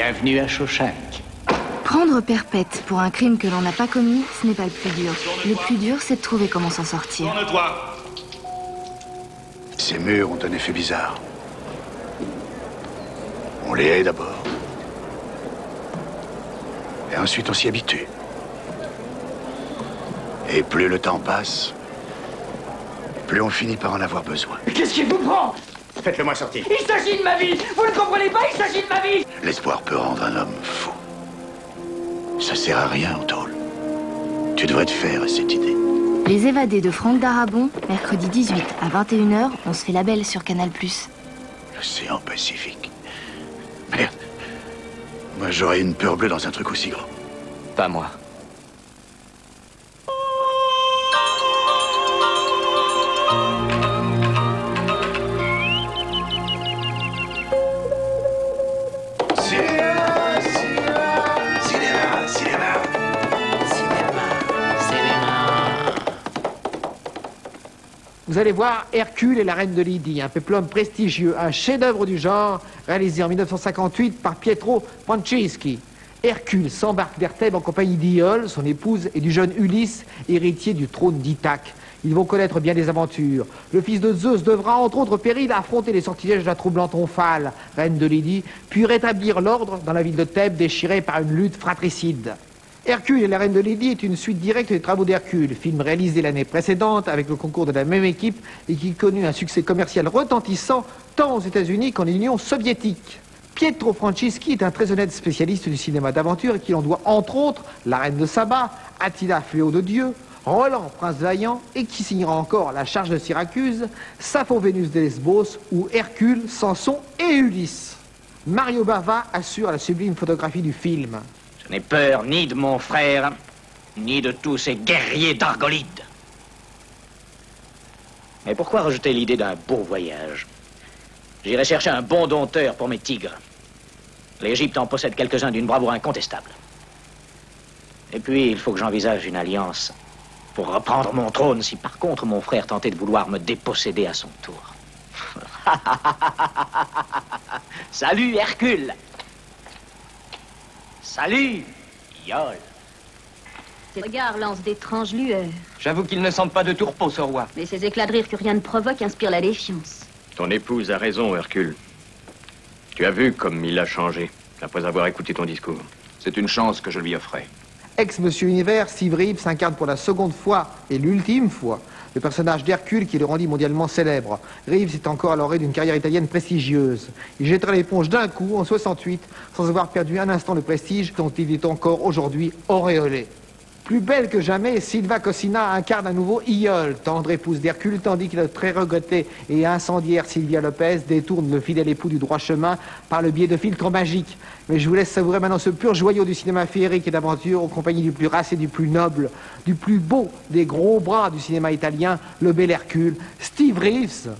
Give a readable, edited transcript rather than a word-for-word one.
Bienvenue à Shawshank. Prendre perpète pour un crime que l'on n'a pas commis, ce n'est pas le plus dur. Le plus dur, c'est de trouver comment s'en sortir. Tourne-toi. Ces murs ont un effet bizarre. On les hait d'abord. Et ensuite on s'y habitue. Et plus le temps passe, plus on finit par en avoir besoin. Qu'est-ce qui vous prend? Faites-le-moi sortir. Il s'agit de ma vie. Vous ne comprenez pas, il s'agit de ma vie. L'espoir peut rendre un homme fou. Ça sert à rien, Tôle. Tu devrais te faire à cette idée. Les évadés de Franck Darabont, mercredi 18 à 21h, on se fait la belle sur Canal+. L'océan Pacifique. Merde. Moi, j'aurais une peur bleue dans un truc aussi grand. Pas moi. Vous allez voir Hercule et la Reine de Lydie, un péplum prestigieux, un chef-d'œuvre du genre, réalisé en 1958 par Pietro Francischi. Hercule s'embarque vers Thèbes en compagnie d'Iole, son épouse, et du jeune Ulysse, héritier du trône d'Ithaque. Ils vont connaître bien des aventures. Le fils de Zeus devra, entre autres périls, affronter les sortilèges de la troublante Omphale, reine de Lydie, puis rétablir l'ordre dans la ville de Thèbes déchirée par une lutte fratricide. Hercule et la Reine de Lydie est une suite directe des travaux d'Hercule, film réalisé l'année précédente avec le concours de la même équipe et qui connut un succès commercial retentissant tant aux États-Unis qu'en Union soviétique. Pietro Francischi est un très honnête spécialiste du cinéma d'aventure et qui l'on doit entre autres La Reine de Saba, Attila Fléau de Dieu, Roland Prince vaillant et qui signera encore La Charge de Syracuse, Sappho Vénus de Lesbos ou Hercule, Samson et Ulysse. Mario Bava assure la sublime photographie du film. Je n'ai peur ni de mon frère, ni de tous ces guerriers d'Argolide. Mais pourquoi rejeter l'idée d'un beau voyage? J'irai chercher un bon dompteur pour mes tigres. L'Égypte en possède quelques-uns d'une bravoure incontestable. Et puis, il faut que j'envisage une alliance pour reprendre mon trône si par contre mon frère tentait de vouloir me déposséder à son tour. Salut, Hercule! Salut, Iole. Ses regards lancent d'étranges lueurs. J'avoue qu'ils ne sentent pas de tourpeau, ce roi. Mais ces éclats de rire que rien ne provoque inspirent la défiance. Ton épouse a raison, Hercule. Tu as vu comme il a changé après avoir écouté ton discours. C'est une chance que je lui offrais. Ex-Monsieur Univers, Steve Reeves s'incarne pour la seconde fois et l'ultime fois le personnage d'Hercule qui le rendit mondialement célèbre. Reeves est encore à l'orée d'une carrière italienne prestigieuse. Il jettera l'éponge d'un coup en 68 sans avoir perdu un instant le prestige dont il est encore aujourd'hui auréolé. Plus belle que jamais, Silva Cosina incarne à nouveau Iole, tendre épouse d'Hercule, tandis que la très regrettée et incendiaire Sylvia Lopez détourne le fidèle époux du droit chemin par le biais de filtres magiques. Mais je vous laisse savourer maintenant ce pur joyau du cinéma féerique et d'aventure en compagnie du plus racé, du plus noble, du plus beau des gros bras du cinéma italien, le bel Hercule, Steve Reeves.